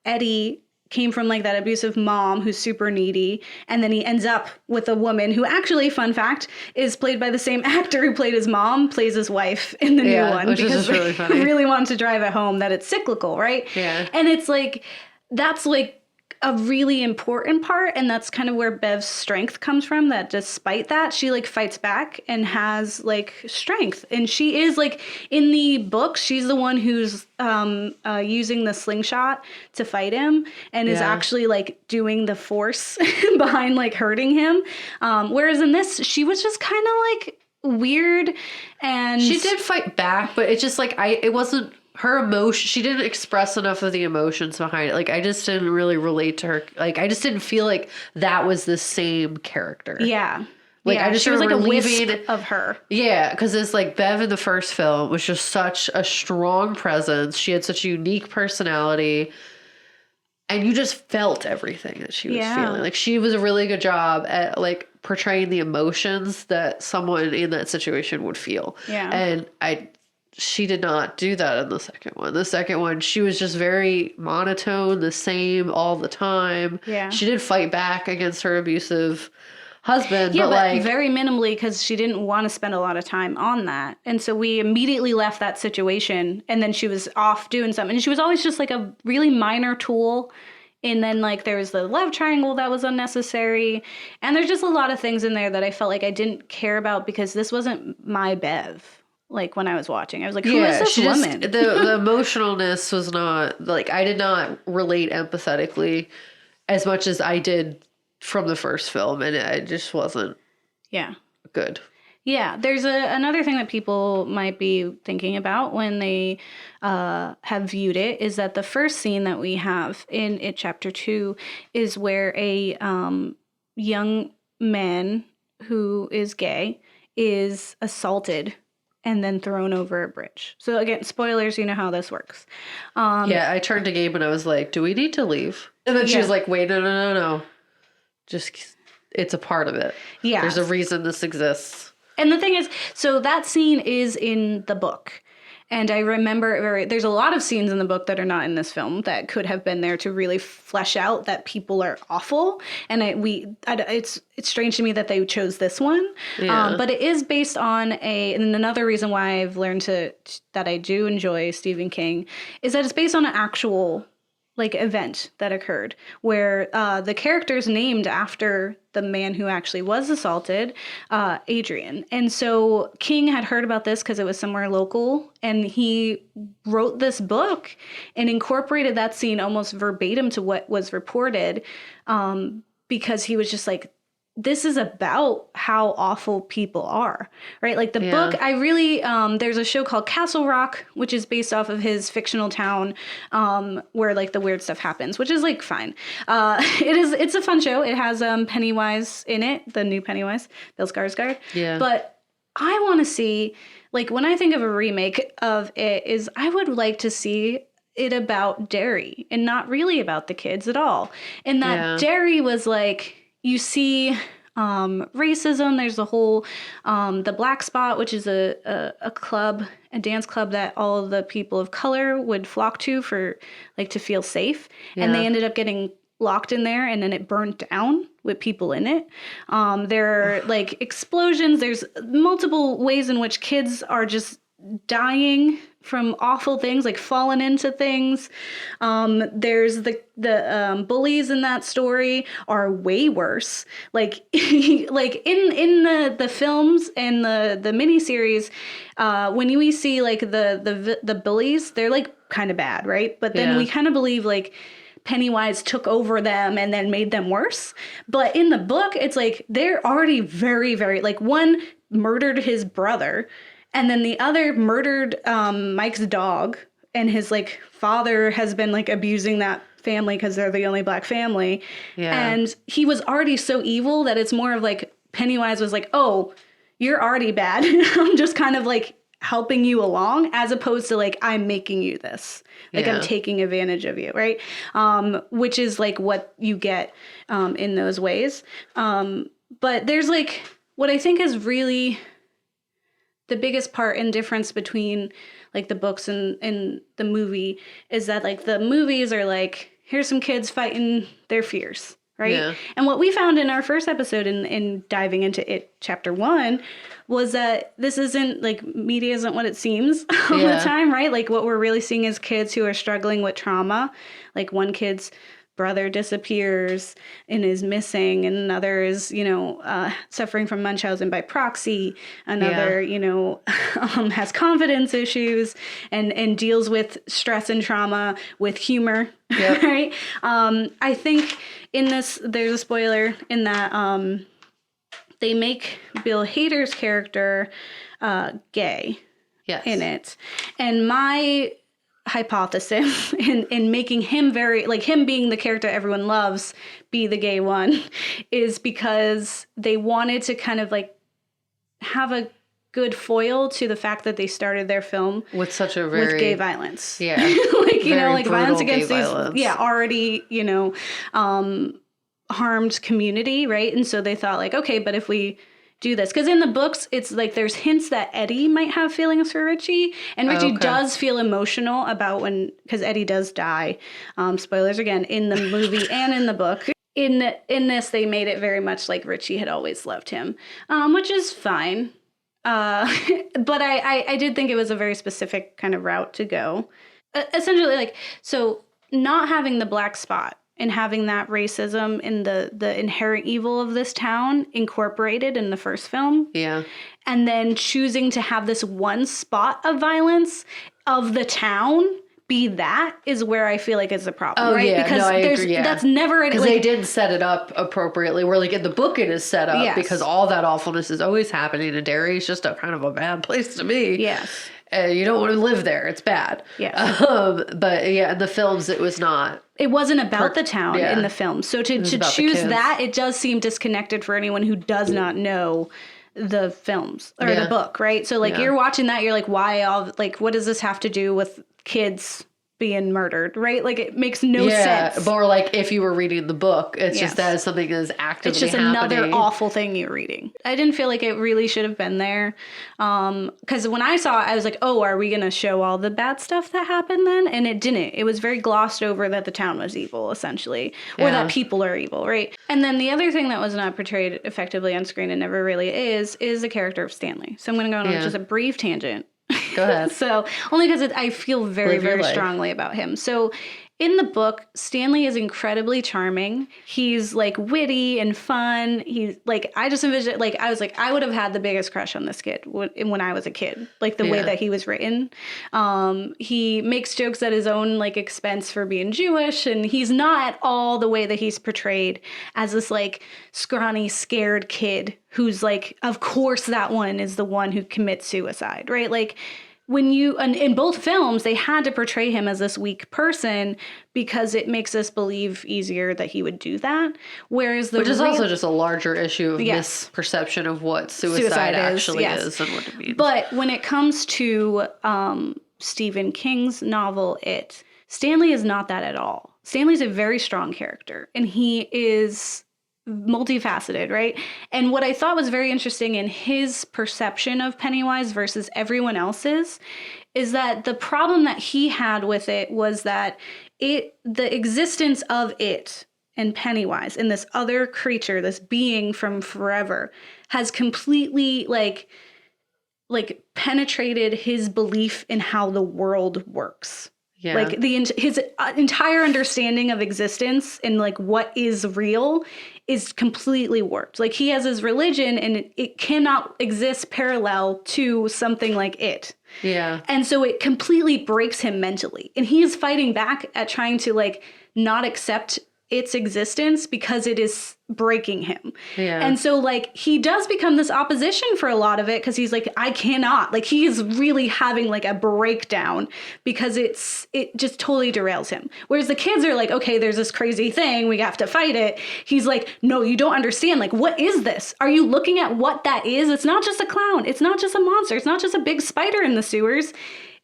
Eddie came from, like, that abusive mom who's super needy, and then he ends up with a woman who actually, fun fact, is played by the same actor who played his mom, plays his wife in the new one. Which is just really funny. Really wanted to drive it home that it's cyclical, right? Yeah. And it's like, that's, like, a really important part, and that's kind of where Bev's strength comes from, that despite that, she, like, fights back and has, like, strength. And she is, like, in the book, she's the one who's using the slingshot to fight him and is actually, like, doing the force behind, like, hurting him. Whereas in this, she was just kind of, like, weird, and... She did fight back, but it's just, like, it wasn't... Her emotion, she didn't express enough of the emotions behind it. Like, I just didn't really relate to her. Like, I just didn't feel like that was the same character. Yeah. Like, I just she was like a leaving wisp of her. Yeah, because it's like Bev in the first film was just such a strong presence. She had such a unique personality. And you just felt everything that she was feeling. Like, she was a really good job at, like, portraying the emotions that someone in that situation would feel. Yeah. And she did not do that in the second one. The second one, she was just very monotone, the same all the time. Yeah. She did fight back against her abusive husband, but like... very minimally, because she didn't want to spend a lot of time on that. And so we immediately left that situation, and then she was off doing something. And she was always just, like, a really minor tool And then, like, there was the love triangle that was unnecessary. And there's just a lot of things in there that I felt like I didn't care about because this wasn't my Bev. Like, when I was watching, I was like, who is this woman? The emotionalness was not, like, I did not relate empathetically as much as I did from the first film. And it just wasn't good. Yeah, there's another thing that people might be thinking about when they have viewed it is that the first scene that we have in It Chapter 2 is where a young man who is gay is assaulted and then thrown over a bridge. So again, spoilers, you know how this works. I turned to Gabe and I was like, do we need to leave? And then she was like, wait, no. Just, it's a part of it. Yeah. There's a reason this exists. And the thing is, so that scene is in the book. And I remember there's a lot of scenes in the book that are not in this film that could have been there to really flesh out that people are awful. And it's strange to me that they chose this one. Yeah. But it is based on and another reason why I've learned that I do enjoy Stephen King is that it's based on an actual like event that occurred where the character's named after the man who actually was assaulted, Adrian. And so King had heard about this because it was somewhere local, and he wrote this book and incorporated that scene almost verbatim to what was reported, because he was just like, this is about how awful people are, right? Like the book, I really, there's a show called Castle Rock, which is based off of his fictional town, where like the weird stuff happens, which is like fine. It's a fun show. It has Pennywise in it, the new Pennywise, Bill Skarsgård. Yeah. But I want to see, like when I think of a remake of it, is I would like to see it about Derry and not really about the kids at all. And that Derry was like, you see racism. There's the whole, the Black Spot, which is a club, a dance club that all of the people of color would flock to for like to feel safe. Yeah. And they ended up getting locked in there, and then it burnt down with people in it. There are like explosions. There's multiple ways in which kids are just dying from awful things, like falling into things. There's the bullies in that story are way worse. Like like in the films and the miniseries, when we see like the bullies, they're like kind of bad, right? But then we kind of believe like Pennywise took over them and then made them worse. But in the book, it's like they're already very, very, like one murdered his brother, and then the other murdered Mike's dog, and his like father has been like abusing that family because they're the only black family. Yeah. And he was already so evil that it's more of like Pennywise was like, oh, you're already bad. I'm just kind of like helping you along, as opposed to like, I'm making you this. Like I'm taking advantage of you, right? Which is like what you get in those ways. But there's like, what I think is really the biggest part and difference between like the books and the movie is that like the movies are like, here's some kids fighting their fears, right? Yeah. And what we found in our first episode in diving into It Chapter 1 was that this isn't like, media isn't what it seems all the time, right? Like what we're really seeing is kids who are struggling with trauma. Like one kid's brother disappears and is missing, and another is, suffering from Munchausen by proxy. Another, has confidence issues and deals with stress and trauma with humor, right? I think in this, there's a spoiler in that they make Bill Hader's character gay in it. And my hypothesis in making him very, like him being the character everyone loves, be the gay one, is because they wanted to kind of like have a good foil to the fact that they started their film with such a very, with gay violence. Yeah. Like, like violence against these, already, harmed community, right? And so they thought like, okay, but if we do this, because in the books it's like there's hints that Eddie might have feelings for Richie, and Richie does feel emotional about because Eddie does die, spoilers again, in the movie and in the book. In this they made it very much like Richie had always loved him, which is fine, but I did think it was a very specific kind of route to go, essentially. Like, so not having the Black Spot and having that racism and the inherent evil of this town incorporated in the first film. Yeah. And then choosing to have this one spot of violence of the town be that is where I feel like is the problem, right? Yeah. Because I agree, yeah. that's never because they didn't set it up appropriately. Where like in the book it is set up because all that awfulness is always happening, and Derry is just a kind of a bad place to be. Yes. And you don't want to live there. It's bad. Yes. But yeah, in the films it was not. It wasn't about the town in the film. So to choose that, it does seem disconnected for anyone who does not know the films or the book, right? So like you're watching that, you're like, why all like what does this have to do with kids being murdered, right? Like it makes no sense. Or like if you were reading the book, it's just that is something that is actively it's just happening. Another awful thing you're reading. I didn't feel like it really should have been there. Because when I saw it, I was like, oh, are we going to show all the bad stuff that happened then? And it didn't. It was very glossed over that the town was evil, essentially. Or that people are evil, right? And then the other thing that was not portrayed effectively on screen and never really is the character of Stanley. So I'm going to go on just a brief tangent. Go ahead. So only because I feel very, very strongly about him. So in the book, Stanley is incredibly charming. He's like witty and fun. He's like, I just envisioned, like, I was like, I would have had the biggest crush on this kid when I was a kid, like the way that he was written. He makes jokes at his own like expense for being Jewish, and he's not at all the way that he's portrayed as this like scrawny, scared kid who's like, of course that one is the one who commits suicide, right? Like, when you, and in both films, they had to portray him as this weak person because it makes us believe easier that he would do that. Whereas which is also just a larger issue of misperception of what suicide actually is and what it means. But when it comes to Stephen King's novel, Stanley is not that at all. Stanley's a very strong character, and he is multifaceted, right? And what I thought was very interesting in his perception of Pennywise versus everyone else's is that the problem that he had with it was that the existence of it and Pennywise and this other creature, this being from forever, has completely like penetrated his belief in how the world works. Yeah. Like his entire understanding of existence and like what is real is completely warped. Like he has his religion and it cannot exist parallel to something like it. Yeah. And so it completely breaks him mentally. And he is fighting back at trying to like not accept its existence because it is breaking him. Yeah. And so like he does become this opposition for a lot of it because he's like, I cannot. Like he is really having like a breakdown because it just totally derails him. Whereas the kids are like, okay, there's this crazy thing, we have to fight it. He's like, no, you don't understand. Like, what is this? Are you looking at what that is? It's not just a clown. It's not just a monster. It's not just a big spider in the sewers.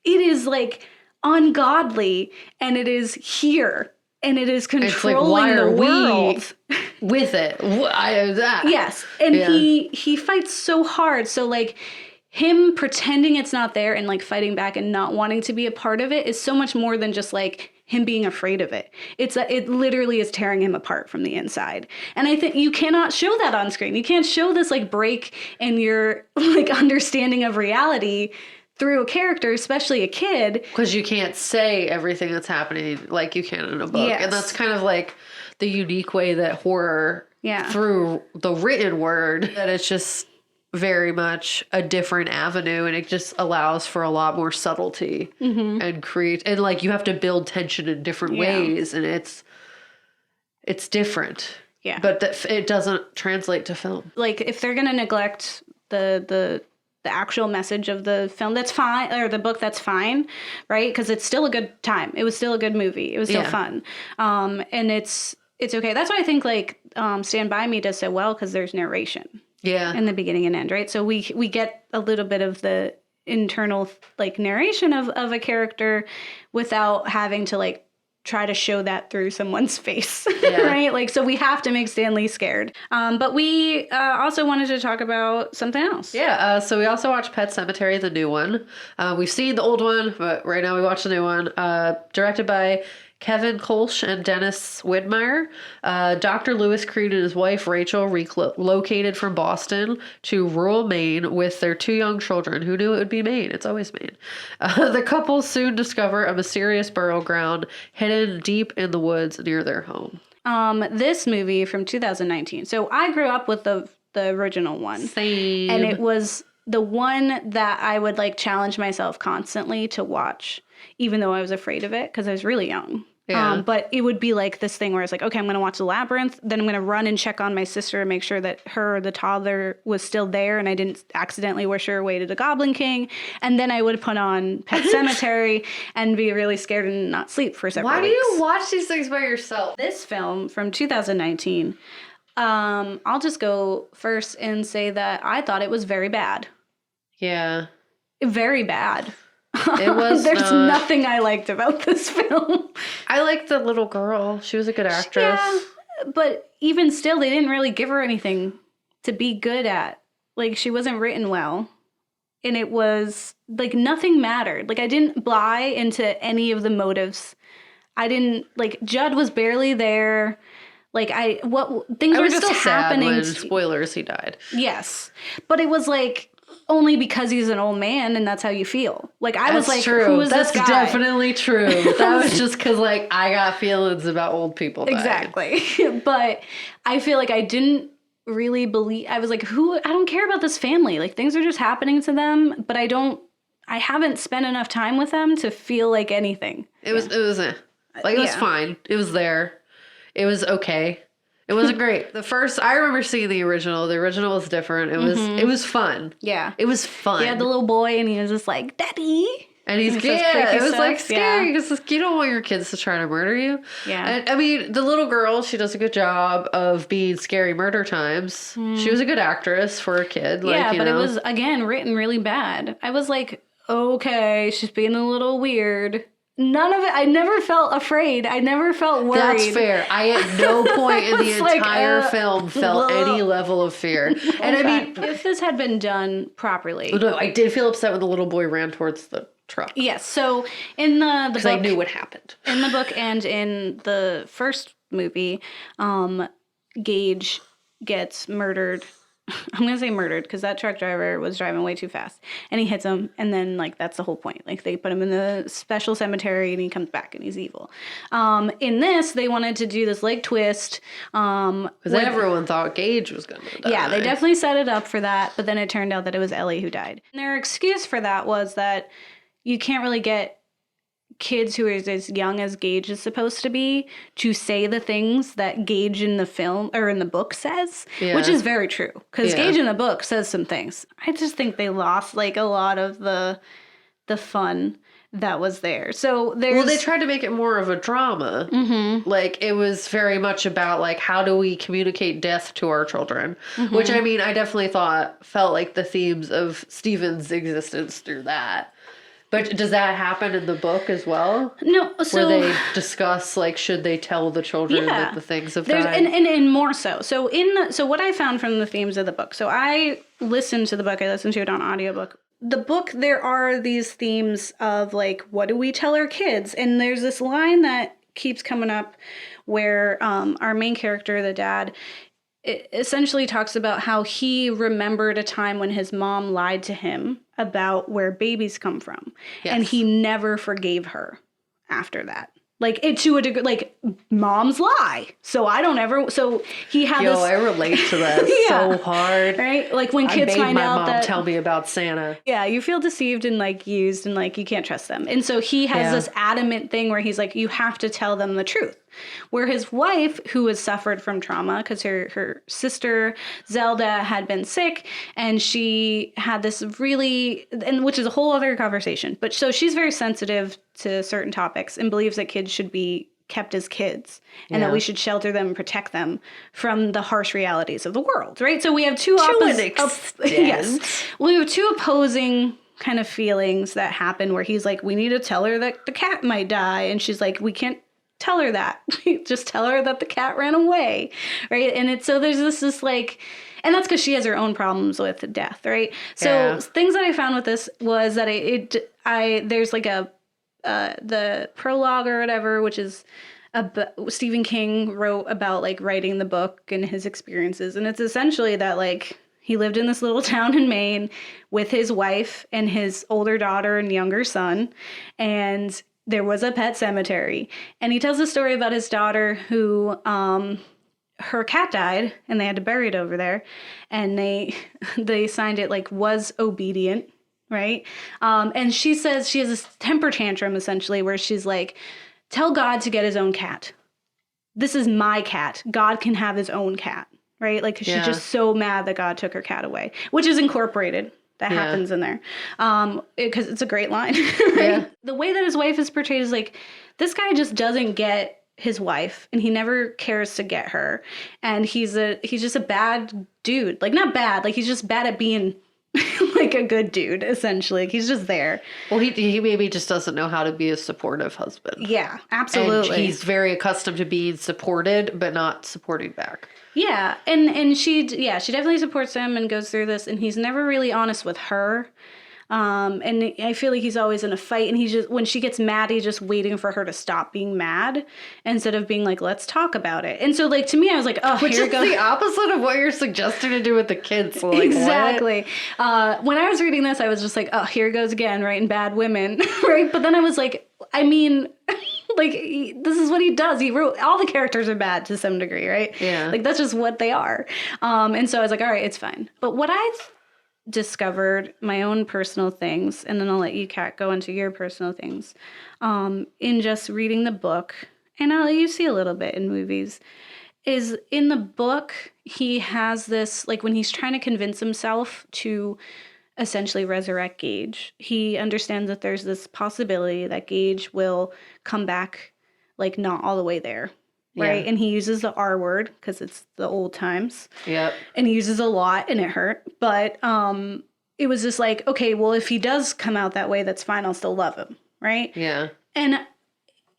It is like ungodly, and it is here. And it is controlling the world with it. Yes. And he fights so hard. So like him pretending it's not there and like fighting back and not wanting to be a part of it is so much more than just like him being afraid of it. It literally is tearing him apart from the inside. And I think you cannot show that on screen. You can't show this like break in your like understanding of reality through a character, especially a kid. Because you can't say everything that's happening like you can in a book. Yes. And that's kind of like the unique way that horror, through the written word, that it's just very much a different avenue, and it just allows for a lot more subtlety and create, and like you have to build tension in different ways, and it's different. Yeah. But it doesn't translate to film. Like if they're going to neglect the actual message of the film, that's fine, or the book, that's fine, right? Because it's still a good time. It was still a good movie. It was still fun. And it's okay. That's why I think like Stand By Me does so well, because there's narration in the beginning and end, right? So we get a little bit of the internal like narration of a character without having to like try to show that through someone's face, right? Like, so we have to make Stanley scared. But we also wanted to talk about something else. Yeah, so we also watched Pet Semetary, the new one. We've seen the old one, but right now we watch the new one. Directed by Kevin Kolsch and Dennis Widmeyer. Dr. Lewis Creed and his wife Rachel relocated from Boston to rural Maine with their 2 young children. Who knew it would be Maine? It's always Maine. The couple soon discover a mysterious burial ground hidden deep in the woods near their home. this movie from 2019. So I grew up with the original one. Same. And it was the one that I would like challenge myself constantly to watch, even though I was afraid of it because I was really young. Yeah. But it would be like this thing where it's like, okay, I'm going to watch The Labyrinth. Then I'm going to run and check on my sister and make sure that the toddler, was still there and I didn't accidentally wish her away to the Goblin King. And then I would put on Pet Semetary and be really scared and not sleep for several weeks. Why do you watch these things by yourself? This film from 2019, I'll just go first and say that I thought it was very bad. Yeah. Very bad. It was. There's nothing I liked about this film. I liked the little girl. She was a good actress. Yeah, but even still, they didn't really give her anything to be good at. Like, she wasn't written well. And it was, like, nothing mattered. Like, I didn't buy into any of the motives. I didn't, like, Judd was barely there. Like, things were just happening. When, spoilers, he died. Yes. But it was, like, only because he's an old man and that's how you feel. Like, I was like, true. Who is that's this guy? That's definitely true. That was just because, like, I got feelings about old people dying. Exactly. But I feel like I didn't really believe, I was like, I don't care about this family. Like, things are just happening to them, but I haven't spent enough time with them to feel like anything. It was fine. It was there. It was okay. It wasn't great. I remember seeing the original. The original was different. It was fun. Yeah. It was fun. He had the little boy and he was just like, Daddy. And it was like scary because you don't want your kids to try to murder you. Yeah. And I mean, the little girl, she does a good job of being scary murder times. She was a good actress for a kid. It was, again, written really bad. I was like, okay, she's being a little weird. None of it. I never felt afraid. I never felt worried. That's fair. I at no point in the entire film felt any level of fear. And I mean, if this had been done properly. No, I did feel upset when the little boy ran towards the truck. Yes. So in the book, because I knew what happened. In the book and in the first movie, Gage gets murdered. I'm going to say murdered because that truck driver was driving way too fast and he hits him. And then that's the whole point. Like, they put him in the special cemetery and he comes back and he's evil. In this, they wanted to do this twist. Because everyone thought Gage was going to die. Yeah, they definitely set it up for that. But then it turned out that it was Ellie who died. And their excuse for that was that you can't really get kids who are as young as Gage is supposed to be to say the things that Gage in the film or in the book says, which is very true because Gage in the book says some things. I just think they lost a lot of the fun that was there. So they tried to make it more of a drama. Mm-hmm. Like, it was very much about how do we communicate death to our children, which I mean, I definitely felt like the themes of Stephen's existence through that. But does that happen in the book as well? No, so where they discuss should they tell the children that the things have died? And more so. So what I found from the themes of the book. So I listened to the book. I listened to it on audiobook. The book, there are these themes of what do we tell our kids? And there's this line that keeps coming up where our main character, the dad, it essentially talks about how he remembered a time when his mom lied to him about where babies come from. Yes. And he never forgave her after that. To a degree, moms lie. So he had this. I relate to that so hard. Right? When kids find out that. My mom tell me about Santa. Yeah, you feel deceived and used and you can't trust them. And so he has this adamant thing where he's you have to tell them the truth. Where his wife, who has suffered from trauma because her sister Zelda had been sick and she had this which is a whole other conversation. But so she's very sensitive to certain topics and believes that kids should be kept as kids and that we should shelter them and protect them from the harsh realities of the world. Right. So we have two we have two opposing kind of feelings that happen where he's we need to tell her that the cat might die. And she's we can't tell her that. Just tell her that the cat ran away, right? And so there's this and that's because she has her own problems with death, right? So things that I found with this was that there's the prologue or whatever, which is Stephen King wrote about writing the book and his experiences, and it's essentially that he lived in this little town in Maine with his wife and his older daughter and younger son, and there was a pet cemetery. And he tells a story about his daughter who, her cat died and they had to bury it over there. And they signed it like was obedient, right? And she says she has this temper tantrum essentially where she's like, tell God to get his own cat. This is my cat. God can have his own cat, right? Like she's just so mad that God took her cat away, which is incorporated. That happens in there. Because it's a great line, right? Yeah. The way that his wife is portrayed is like, this guy just doesn't get his wife and he never cares to get her. And he's just a bad dude. Like, not bad. Like, he's just bad at being like a good dude, essentially. Like, he's just there. Well, he maybe just doesn't know how to be a supportive husband. Yeah, absolutely. And he's very accustomed to being supported, but not supporting back. Yeah, and she definitely supports him and goes through this, and he's never really honest with her. And I feel like he's always in a fight, and when she gets mad, he's just waiting for her to stop being mad instead of being like, let's talk about it. And so, like, to me, I was like, oh, which here is goes the opposite of what you're suggesting to do with the kids. So, like, exactly. When I was reading this, I was just like, oh, here goes again, writing bad women, right? But then I was like, I mean, like, this is what he does. He wrote, all the characters are bad to some degree, right? Yeah. Like, that's just what they are. And so I was like, all right, it's fine. But what I discovered, my own personal things, and then I'll let you, Kat, go into your personal things, in just reading the book, and I'll let you see a little bit in movies, is in the book, he has this, like, when he's trying to convince himself to essentially resurrect Gage, he understands that there's this possibility that Gage will come back, like, not all the way there, right? Yeah. And he uses the R word because it's the old times. Yep. And he uses a lot, and it hurt. But it was just like, okay, well, if he does come out that way, that's fine. I'll still love him, right? Yeah. And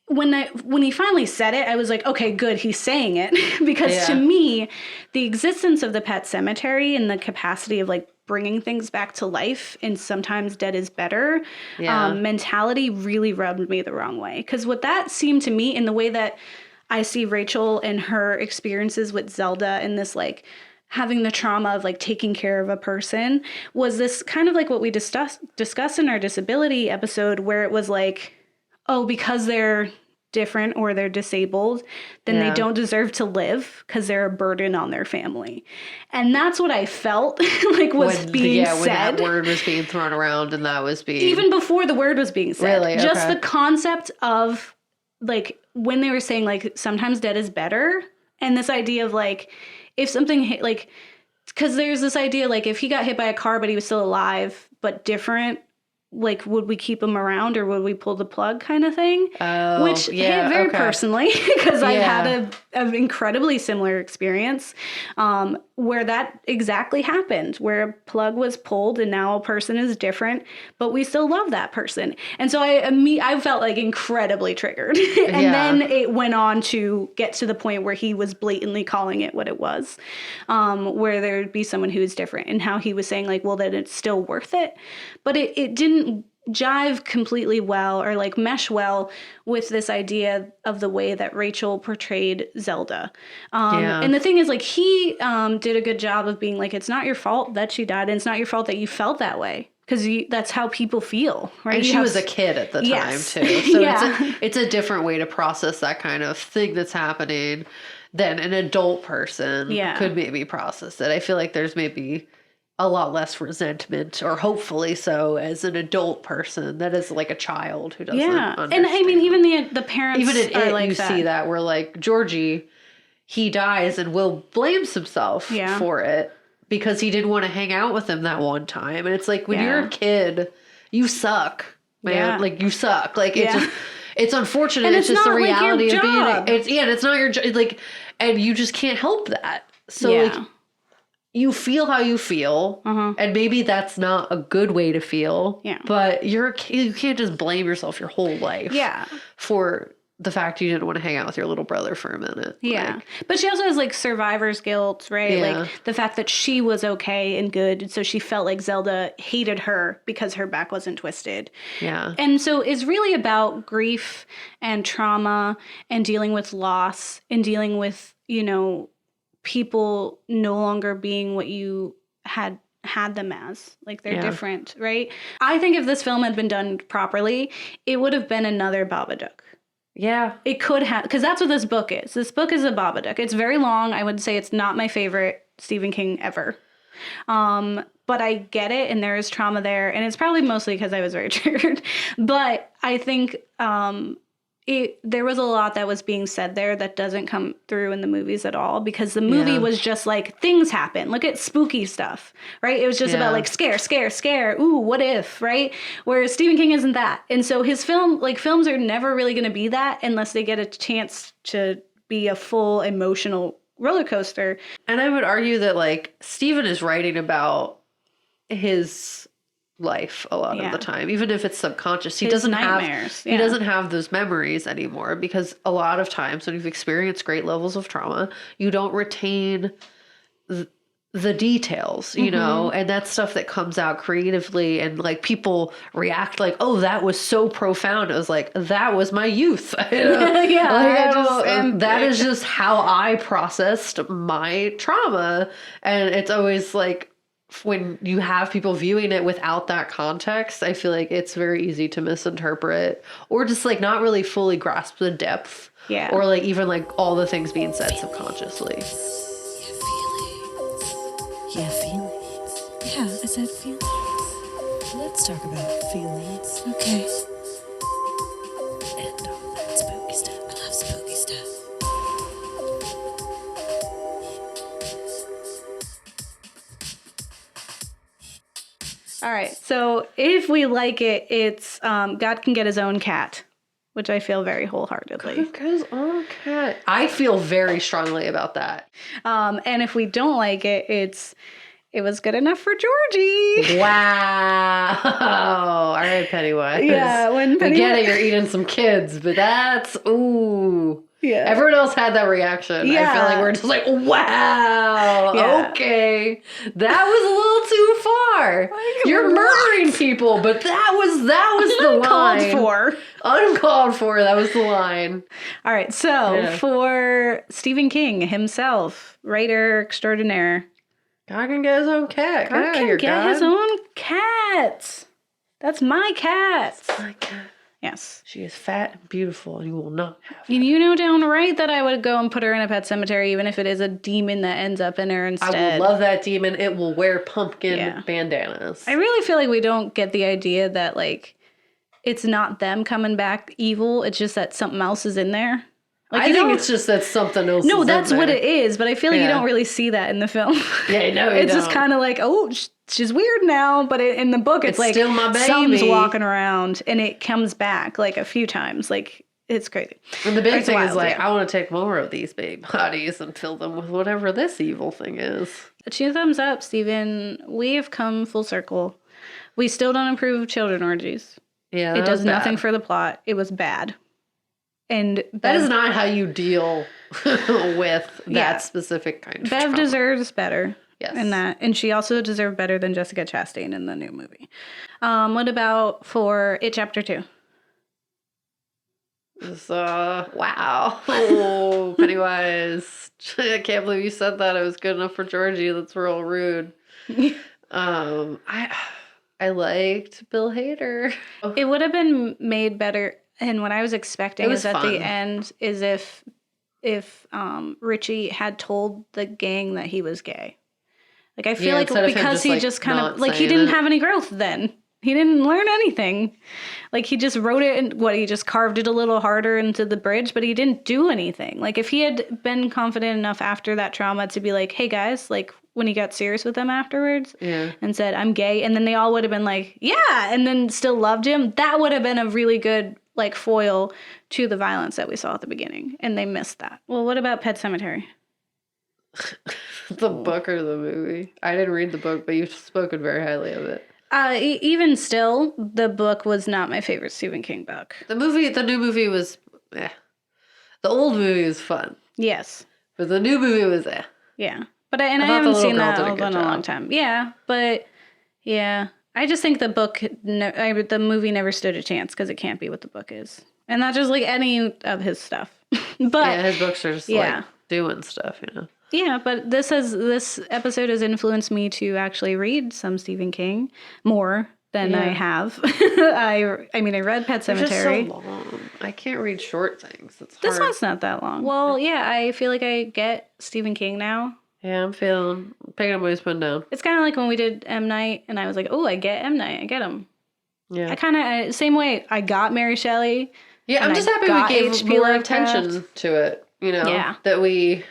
when he finally said it, I was like, okay, good, he's saying it. Because to me, the existence of the Pet Semetary and the capacity of, like, bringing things back to life and sometimes dead is better mentality really rubbed me the wrong way. Because what that seemed to me, in the way that I see Rachel and her experiences with Zelda and this, like, having the trauma of, like, taking care of a person, was this kind of like what we discussed in our disability episode, where it was like, oh, because they're different or they're disabled, then they don't deserve to live because they're a burden on their family. And that's what I felt like was being said. When that word was being thrown around, and that was being... Even before the word was being said. Really? Just okay. The concept of, like, when they were saying, like, sometimes dead is better, and this idea of, like, if something hit, like, because there's this idea, like, if he got hit by a car but he was still alive but different, like, would we keep him around or would we pull the plug, kind of thing? Oh, which hit very personally, because I've had an incredibly similar experience where that exactly happened, where a plug was pulled and now a person is different, but we still love that person. And so I felt, like, incredibly triggered. And then it went on to get to the point where he was blatantly calling it what it was, where there would be someone who is different, and how he was saying, like, well, that it's still worth it. But it didn't jive completely well, or, like, mesh well with this idea of the way that Rachel portrayed Zelda. And the thing is, like, he did a good job of being like, it's not your fault that she died, and it's not your fault that you felt that way, because that's how people feel, right? And she was a kid at the time, too. So it's a different way to process that kind of thing that's happening than an adult person could maybe process it. I feel like there's maybe a lot less resentment, or hopefully so, as an adult person that is, like, a child who doesn't understand. And I mean, even the parents, even in are it, like you see that, where, like, Georgie, he dies and Will blames himself for it because he didn't want to hang out with him that one time. And it's like, when you're a kid, you suck, man. Like, you suck. Like, it's unfortunate. And it's just the reality of being. And it's not your job. Like, and you just can't help that. So like, you feel how you feel, and maybe that's not a good way to feel. Yeah. But you can't just blame yourself your whole life. For the fact you didn't want to hang out with your little brother for a minute. Yeah. Like, but she also has, like, survivor's guilt, right? Yeah. Like, the fact that she was okay and good, so she felt like Zelda hated her because her back wasn't twisted. Yeah. And so it's really about grief and trauma and dealing with loss and dealing with, you know, people no longer being what you had had them as. Like, they're different, right? I think if this film had been done properly, it would have been another Babadook. Yeah. It could have, because that's what this book is. This book is a Babadook. It's very long. I would say it's not my favorite Stephen King ever. But I get it, and there is trauma there, and it's probably mostly because I was very triggered. But I think there was a lot that was being said there that doesn't come through in the movies at all, because the movie was just like, things happen. Look at spooky stuff, right? It was just about like scare, scare, scare. Ooh, what if, right? Whereas Stephen King isn't that. And so his films are never really going to be that unless they get a chance to be a full emotional roller coaster. And I would argue that like Stephen is writing about his life a lot of the time, even if it's subconscious. He doesn't have those memories anymore, because a lot of times when you've experienced great levels of trauma, you don't retain the details, you know, and that's stuff that comes out creatively, and like people react like, oh, that was so profound. I was like, that was my youth. That is just how I processed my trauma. And it's always like, when you have people viewing it without that context, I feel like it's very easy to misinterpret or just like not really fully grasp the depth. Yeah. Or like even like all the things being said subconsciously. Yeah, feelings. Yeah, I said feelings. Let's talk about feelings. Okay. And all that spooky stuff. I love spooky stuff. All right. So if we like it, it's God Can Get His Own Cat, which I feel very wholeheartedly. God Can Get His Own Cat. I feel very strongly about that. And if we don't like it, it was good enough for Georgie. Wow. All right, Pennywise. Yeah, when we get it, you're eating some kids, but that's, ooh. Yeah. Everyone else had that reaction. Yeah. I feel like we're just like, wow, okay. That was a little too far. You're murdering people, but that was the line. Uncalled for. Uncalled for, that was the line. All right, so for Stephen King himself, writer extraordinaire. God can get his own cat. God can get his own cat. That's my cat. That's my cat. Yes. She is fat and beautiful, and you will not have her. And you know downright that I would go and put her in a pet cemetery, even if it is a demon that ends up in her instead. I would love that demon. It will wear pumpkin bandanas. I really feel like we don't get the idea that, like, it's not them coming back evil. It's just that something else is in there. Like, I think it's just that something else is in there. No, that's what it is, but I feel like you don't really see that in the film. Yeah, no, it's just kind of like, oh, she's weird now, but in the book, it's like still my baby. Something's walking around, and it comes back like a few times. Like, it's crazy. And the big thing is like, I want to take more of these baby bodies and fill them with whatever this evil thing is. 2 thumbs up, Stephen. We have come full circle. We still don't approve of children orgies. Yeah, it does nothing for the plot. It was bad. And that is not how you deal with that specific kind of Bev trauma. Deserves better. Yes. In that. And she also deserved better than Jessica Chastain in the new movie. What about for It Chapter 2? Wow. Oh, Pennywise. I can't believe you said that. It was good enough for Georgie. That's real rude. I liked Bill Hader. It would have been made better. And what I was expecting is at the end is if Richie had told the gang that he was gay. Like, I feel like because he just kind of, like, he didn't have any growth then. He didn't learn anything. Like, he just wrote it and he just carved it a little harder into the bridge, but he didn't do anything. Like, if he had been confident enough after that trauma to be like, hey guys, like, when he got serious with them afterwards and said, I'm gay, and then they all would have been like, yeah, and then still loved him, that would have been a really good, like, foil to the violence that we saw at the beginning. And they missed that. Well, what about Pet Semetary? The book or the movie? I didn't read the book, but you've spoken very highly of it. Even still, the book was not my favorite Stephen King book. The new movie was, The old movie was fun. Yes. But the new movie was, Yeah. But I haven't seen that in a long time. Yeah, but yeah. I just think the book, the movie never stood a chance because it can't be what the book is. And not just like any of his stuff. But his books are just like doing stuff, you know. Yeah, but this episode has influenced me to actually read some Stephen King more than I have. I read Pet Semetary. It's just so long. I can't read short things. It's hard. This one's not that long. Well, yeah, I feel like I get Stephen King now. Yeah, I'm picking up my spoon down. It's kind of like when we did M. Night, and I was like, oh, I get M. Night. I get him. Yeah. I kind of, same way, I got Mary Shelley. Yeah, I'm just happy we gave more attention to it, that we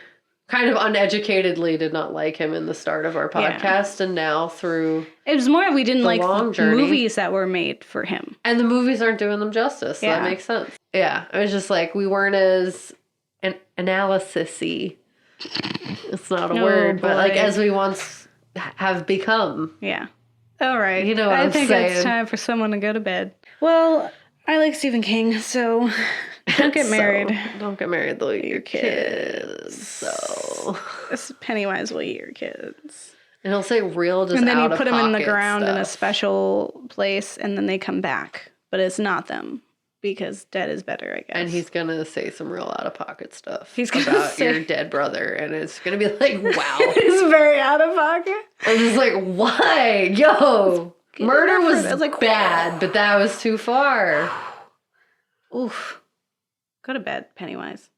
kind of uneducatedly did not like him in the start of our podcast, and now through it was more we didn't like journey. Movies that were made for him. And the movies aren't doing them justice, so that makes sense. Yeah, it was just like we weren't as analysis-y. It's not a word, but like as we once have become. Yeah. All right. You know what I'm saying. I think it's time for someone to go to bed. Well, I like Stephen King, so don't get married. Don't get married, though. Your kids. So Pennywise will eat your kids. And he'll say real just and then out you put them in the ground stuff. in a special place, and then they come back. But it's not them. Because dead is better, I guess. And he's going to say some real out-of-pocket stuff he's about your dead brother. And it's going to be like, wow. It's very out-of-pocket. I'm just like, why? Yo, murder was like bad, but that was too far. Oof. Go to bed, Pennywise.